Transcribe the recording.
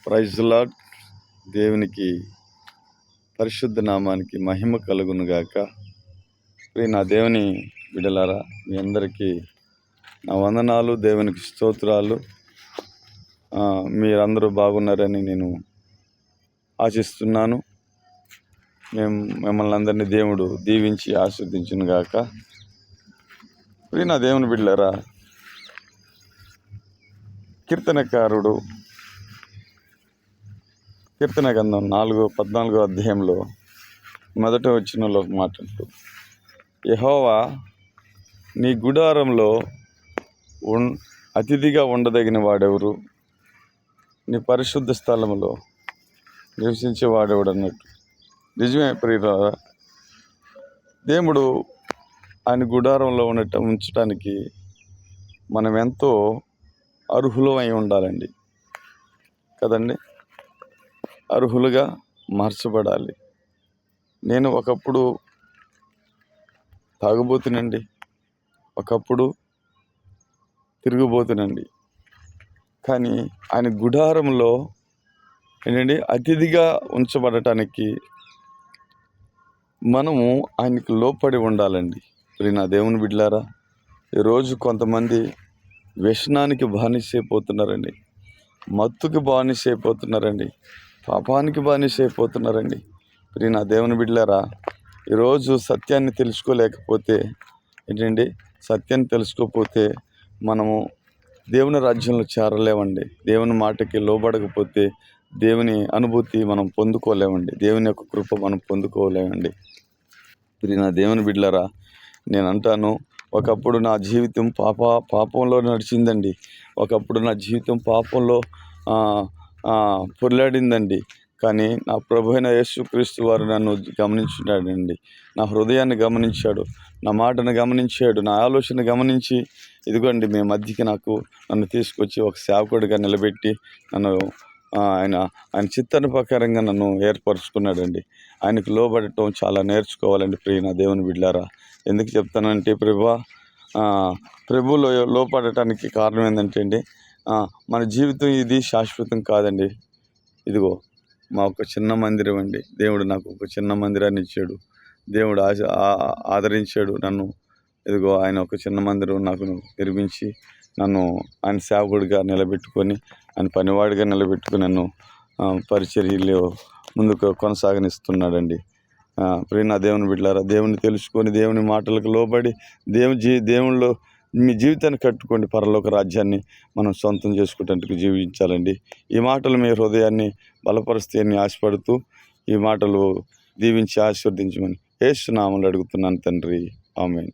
Praise lord. దేవునికి పరిశుద్ధ నామానికి మహిమ కలుగును గాక. నా దేవుని బిడ్డలారా, మీ అందరికీ నా వందనాలు, దేవునికి స్తోత్రాలు. మీరందరూ బాగున్నారని నేను ఆశిస్తున్నాను. మిమ్మల్ని అందరినీ దేవుడు దీవించి ఆశీర్వదించును గాక. నా దేవుని బిడ్డలారా, కీర్తన గ్రంథం 14వ అధ్యాయంలో మొదట వచనంలో మాట్లాడుతూ, యెహోవా నీ గుడారంలో అతిథిగా ఉండదగిన వాడెవరు, నీ పరిశుద్ధ స్థలములో నివసించేవాడెవడు అన్నట్టు. నిజమే ప్రియులారా, దేవుడు ఆయన గుడారంలో ఉంచడానికి మనం ఎంతో అర్హులమై ఉండాలండి కదండి. అర్హులుగా మార్చబడాలి. నేను ఒకప్పుడు తాగుబోతునండి, ఒకప్పుడు తిరుగుబోతునండి. కానీ ఆయన గుడారంలో అతిథిగా ఉంచబడటానికి మనము ఆయనకు లోపడి ఉండాలండి. నా దేవుని బిడ్డలారా, ఈరోజు కొంతమంది వ్యసనానికి బానిసైపోతున్నారండి, మత్తుకి బానిసైపోతున్నారండి, పాపానికి బానిసైపోతున్నారండి. నా దేవుని బిడ్డలారా, ఈరోజు సత్యాన్ని తెలుసుకోలేకపోతే సత్యాన్ని తెలుసుకోకపోతే మనము దేవుని రాజ్యంలో చేరలేమండి. దేవుని మాటకి లోబడకపోతే దేవుని అనుభూతి మనం పొందుకోలేమండి. దేవుని యొక్క కృప మనం పొందుకోలేమండి. నా దేవుని బిడ్డలారా, నేను అంటాను, ఒకప్పుడు నా జీవితం పాపంలో నడిచిందండి. ఒకప్పుడు నా జీవితం పాపంలో పొర్లాడిందండి. కానీ నా ప్రభు అయిన యేసుక్రీస్తు వారు నన్ను గమనించున్నాడండి. నా హృదయాన్ని గమనించాడు, నా మాటను గమనించాడు, నా ఆలోచన గమనించి ఇదిగోండి మీ మధ్యకి నన్ను తీసుకొచ్చి ఒక సేవకుడిగా నిలబెట్టి నన్ను ఆయన చిత్తాన్ని ప్రకారంగా నన్ను ఏర్పరచుకున్నాడండి. ఆయనకు లోబడటం చాలా నేర్చుకోవాలండి. నా దేవుని బిడ్డలారా, ఎందుకు చెప్తానంటే, ప్రభువులో లోపడటానికి కారణం ఏంటంటే మన జీవితం ఇది శాశ్వతం కాదండి. ఇదిగో మా ఒక చిన్న మందిరం అండి. దేవుడు నాకు ఒక చిన్న మందిరాన్ని ఇచ్చాడు. దేవుడు ఆదరించాడు నన్ను. ఇదిగో ఆయన ఒక చిన్న మందిరం నాకు నిర్మించి నన్ను ఆయన సేవకుడిగా నిలబెట్టుకొని, ఆయన పనివాడిగా నిలబెట్టుకుని నన్ను పరిచర్యలో ముందుకు కొనసాగనిస్తున్నాడండి. నా దేవుని బిడ్డలారా, దేవుని తెలుసుకొని దేవుని మాటలకు లోబడి దేవునిలో మీ జీవితాన్ని కట్టుకోండి. పరలోక రాజ్యాన్ని మనం సొంతం చేసుకుంటూ జీవించాలండి. ఈ మాటలు మీ హృదయాన్ని బలపరుస్తాయని ఆశపడుతూ ఈ మాటలు దీవించి ఆశీర్వదించమని యేసు నామములో అడుగుతున్నాను తండ్రి. ఆమేన్.